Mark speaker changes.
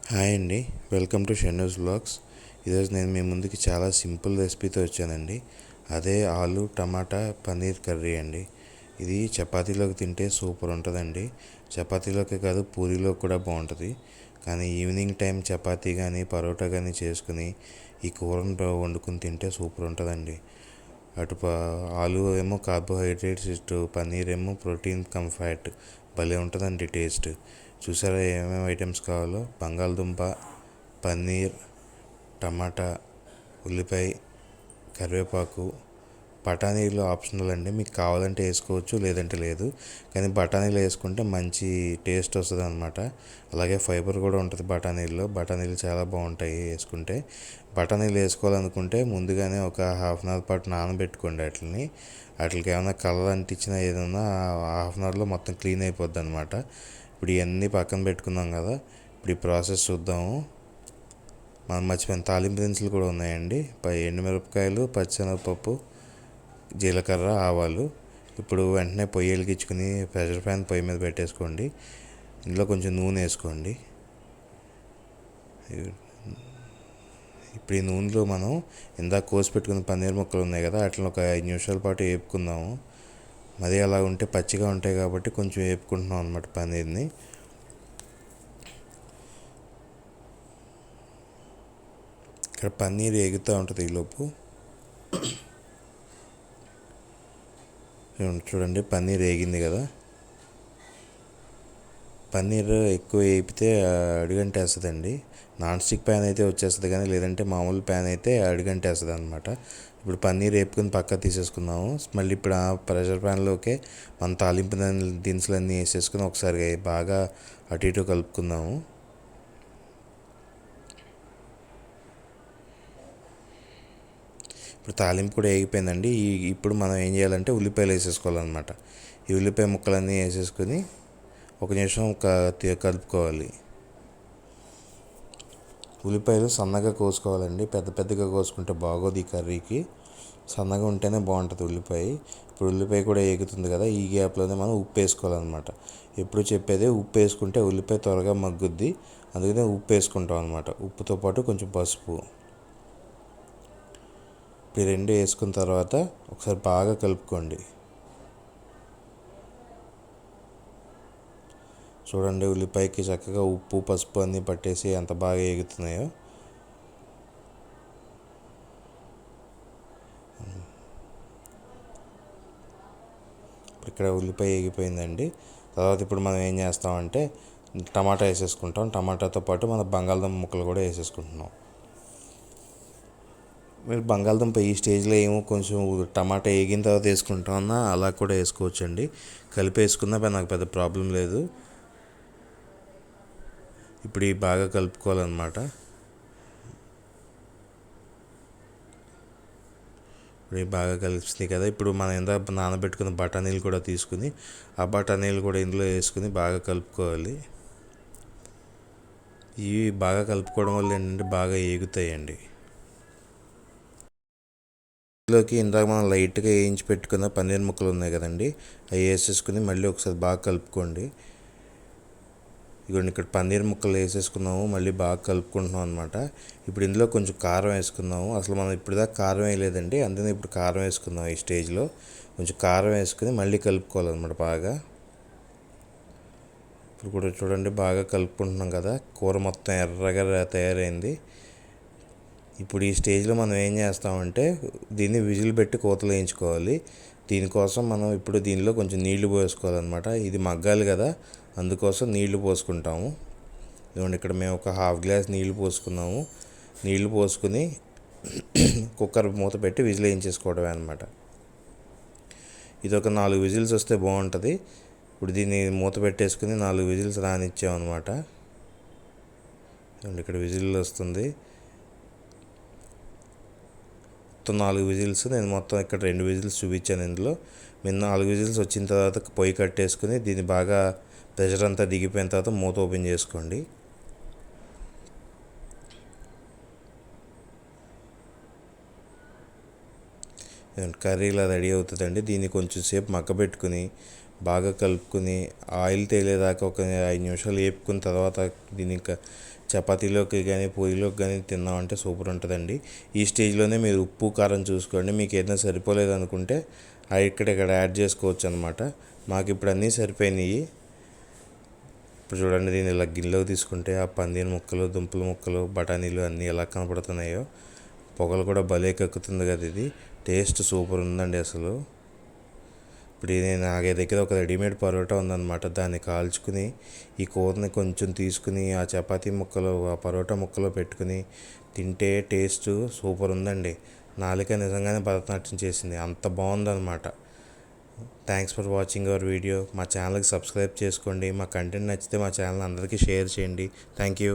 Speaker 1: Hi అండి, welcome to షెన్నూస్ vlogs. ఈరోజు నేను మీ ముందుకి చాలా సింపుల్ రెసిపీతో వచ్చానండి. అదే ఆలు టమాటా పన్నీర్ కర్రీ అండి. ఇది చపాతీలోకి తింటే సూపర్ ఉంటుందండి. చపాతీలోకి కాదు, పూరీలో కూడా బాగుంటుంది. కానీ ఈవినింగ్ టైం చపాతీ కానీ పరోటా కానీ చేసుకుని ఈ కూరను వండుకుని తింటే సూపర్ ఉంటుందండి. అటు ఆలు ఏమో కార్బోహైడ్రేట్స్, ఇటు పన్నీర్ ఏమో ప్రోటీన్ కమ్ ఫ్యాట్. భలే ఉంటుందండి టేస్ట్. చూసారా ఏమేమి ఐటమ్స్ కావాలో? బంగాళదుంప, పన్నీర్, టమాటా, ఉల్లిపాయ, కరివేపాకు, బఠానీలు ఆప్షనల్ అండి. మీకు కావాలంటే వేసుకోవచ్చు, లేదంటే లేదు. కానీ బఠానీలు వేసుకుంటే మంచి టేస్ట్ వస్తుంది అనమాట. అలాగే ఫైబర్ కూడా ఉంటుంది బఠానీల్లో. బఠానీలు చాలా బాగుంటాయి వేసుకుంటే. బఠానీలు వేసుకోవాలనుకుంటే ముందుగానే ఒక హాఫ్ అన్ అవర్ పాటు నానబెట్టుకోండి వాటిని. వాటికి ఏమైనా కలర్ అంటించినా ఏదైనా హాఫ్ అన్ అవర్లో మొత్తం క్లీన్ అయిపోద్ది అనమాట. ఇప్పుడు ఇవన్నీ పక్కన పెట్టుకున్నాం కదా. ఇప్పుడు ఈ ప్రాసెస్ చూద్దాము. మనం మర్చిపోయిన తాలింపు దినుసులు కూడా ఉన్నాయండి. ఎండుమిరపకాయలు, పచ్చిశనగపప్పు, జీలకర్ర, ఆవాలు. ఇప్పుడు వెంటనే పొయ్యి వెలిగించుకుని ప్రెషర్ ప్యాన్ పొయ్యి మీద పెట్టేసుకోండి. ఇందులో కొంచెం నూనె వేసుకోండి. ఇప్పుడు ఈ నూనెలో మనం ఇందాక కోసి పెట్టుకున్న పన్నీర్ ముక్కలు ఉన్నాయి కదా, వాటిని ఒక 5 నిమిషాల పాటు వేపుకుందాము. మరీ అలా ఉంటే పచ్చిగా ఉంటాయి కాబట్టి కొంచెం వేపుకుంటున్నాం అనమాట పన్నీర్ని. ఇక్కడ పన్నీర్ ఎగుతూ ఉంటుంది ఈలోపు. చూడండి, పన్నీర్ వేగింది కదా. పన్నీర్ ఎక్కువ వేపితే అడుగంటేస్తుందండి. నాన్ స్టిక్ ప్యాన్ అయితే వచ్చేస్తుంది, కానీ లేదంటే మామూలు ప్యాన్ అయితే అడుగంటేస్తుంది అనమాట. ఇప్పుడు పన్నీర్ వేపుకుని పక్క తీసేసుకున్నాము. మళ్ళీ ఇప్పుడు ఆ ప్రెషర్ ప్యాన్లోకే మన తాలింపు దినుసులన్నీ వేసేసుకుని ఒకసారి బాగా అటు ఇటు కలుపుకుందాము. ఇప్పుడు తాలింపు కూడా వేగిపోయిందండి. ఇప్పుడు మనం ఏం చేయాలంటే ఉల్లిపాయలు వేసేసుకోవాలన్నమాట. ఈ ఉల్లిపాయ ముక్కలన్నీ వేసేసుకొని ఒక నిమిషం కలుపుకోవాలి. ఉల్లిపాయలు సన్నగా కోసుకోవాలండి. పెద్ద పెద్దగా కోసుకుంటే బాగోదు ఈ కర్రీకి. సన్నగా ఉంటేనే బాగుంటుంది ఉల్లిపాయ. ఇప్పుడు ఉల్లిపాయ కూడా వేగుతుంది కదా, ఈ గ్యాప్లోనే మనం ఉప్పు వేసుకోవాలన్నమాట. ఎప్పుడు చెప్పేదే ఉప్పు వేసుకుంటే ఉల్లిపాయ త్వరగా మగ్గుద్ది. అందుకనే ఉప్పు వేసుకుంటాం అనమాట. ఉప్పుతో పాటు కొంచెం పసుపు. ఇప్పుడు రెండు వేసుకున్న తర్వాత ఒకసారి బాగా కలుపుకోండి. చూడండి, ఉల్లిపాయకి చక్కగా ఉప్పు పసుపు అన్నీ పట్టేసి ఎంత బాగా వేగుతున్నాయో. ఇక్కడ ఉల్లిపాయ వేగిపోయిందండి. తర్వాత ఇప్పుడు మనం ఏం చేస్తామంటే టమాటా వేసేసుకుంటాం. టమాటాతో పాటు మన బంగాళదుంప ముక్కలు కూడా వేసేసుకుంటున్నాం. మీరు బంగాళదుంప ఈ స్టేజ్లో ఏమో కొంచెం టమాటా వేగిన తర్వాత వేసుకుంటామన్నా అలా కూడా వేసుకోవచ్చండి. కలిపి వేసుకున్నా నాకు పెద్ద ప్రాబ్లం లేదు. ఇప్పుడు ఇవి బాగా కలుపుకోవాలన్నమాట. ఇప్పుడు బాగా కలిపిస్తుంది కదా. ఇప్పుడు మనం ఎంత నానబెట్టుకున్న బఠానీలు కూడా తీసుకుని ఆ బఠానీలు కూడా ఇందులో వేసుకుని బాగా కలుపుకోవాలి. ఇవి బాగా కలుపుకోవడం వల్ల ఏంటంటే బాగా ఏగుతాయండి. ఇందులోకి ఇందాక మనం లైట్గా వేయించి పెట్టుకున్న పన్నీర్ ముక్కలు ఉన్నాయి కదండి, అవి వేసేసుకుని మళ్ళీ ఒకసారి బాగా కలుపుకోండి. ఇదిగోండి, ఇక్కడ పన్నీర్ ముక్కలు వేసేసుకున్నాము, మళ్ళీ బాగా కలుపుకుంటున్నాం అనమాట. ఇప్పుడు ఇందులో కొంచెం కారం వేసుకున్నాము. అసలు మనం ఇప్పుడు దాకా కారం వేయలేదండి, అందుకని ఇప్పుడు కారం వేసుకుందాం. ఈ స్టేజ్లో కొంచెం కారం వేసుకుని మళ్ళీ కలుపుకోవాలన్నమాట బాగా. ఇప్పుడు కూడా చూడండి, బాగా కలుపుకుంటున్నాం కదా. కూర మొత్తం ఎర్రగా తయారైంది. ఇప్పుడు ఈ స్టేజ్లో మనం ఏం చేస్తామంటే దీన్ని విజిల్ పెట్టి కోతలు వేయించుకోవాలి. దీనికోసం మనం ఇప్పుడు దీనిలో కొంచెం నీళ్లు పోసుకోవాలన్నమాట. ఇది మగ్గాలి కదా, అందుకోసం నీళ్లు పోసుకుంటాము. ఇదిగోండి, ఇక్కడ మేము ఒక హాఫ్ గ్లాస్ నీళ్లు పోసుకున్నాము. నీళ్లు పోసుకుని కుక్కర్ మూత పెట్టి విజిల్ వేయించేసుకోవడమే అనమాట. ఇది ఒక 4 విజిల్స్ వస్తే బాగుంటుంది. ఇప్పుడు దీన్ని మూత పెట్టేసుకుని 4 విజిల్స్ రానిచ్చామన్నమాట. ఇక్కడ విజిల్ వస్తుంది. మొత్తం 4 విజిల్స్. నేను మొత్తం ఇక్కడ 2 విజిల్స్ చూపించాను ఇందులో. మీరు 4 విజిల్స్ వచ్చిన తర్వాత పొయ్యి కట్టేసుకుని దీన్ని బాగా ప్రెషర్ అంతా దిగిపోయిన తర్వాత మూత ఓపెన్ చేసుకోండి. కర్రీ ఇలా రెడీ అవుతుందండి. దీన్ని కొంచెం సేపు మగ్గబెట్టుకుని బాగా కలుపుకుని ఆయిల్ తేలేదాకా ఒక 5 నిమిషాలు వేపుకున్న తర్వాత దీన్ని చపాతీలోకి కానీ పూరీలోకి కానీ తిన్నామంటే సూపర్ ఉంటుందండి. ఈ స్టేజ్లోనే మీరు ఉప్పు కారం చూసుకోండి. మీకు ఏదైనా సరిపోలేదు అనుకుంటే ఇక్కడ యాడ్ చేసుకోవచ్చు అనమాట. మాకు ఇప్పుడు అన్నీ సరిపోయినాయి. ఇప్పుడు చూడండి, దీన్ని ఇలా గిన్నెలోకి తీసుకుంటే ఆ పన్నీర్ ముక్కలు, దుంపల ముక్కలు, బఠానీలు అన్నీ ఎలా కనపడుతున్నాయో, పొగలు కూడా భలే కక్కుతుంది కదా. ఇది టేస్ట్ సూపర్ ఉందండి అసలు. ఇప్పుడు నేను నా దగ్గర ఒక రెడీమేడ్ పరోటా ఉందన్నమాట. దాన్ని కాల్చుకుని ఈ కూరని కొంచెం తీసుకుని ఆ చపాతీ ముక్కలు ఆ పరోటా ముక్కలో పెట్టుకుని తింటే టేస్ట్ సూపర్ ఉందండి. నాలుక నిజంగానే భరతనాట్యం చేసింది, అంత బాగుందన్నమాట. Thanks for watching our video. మా ఛానల్కి సబ్స్క్రైబ్ చేసుకోండి. మా కంటెంట్ నచ్చితే మా ఛానల్ అందరికీ షేర్ చేయండి. Thank you.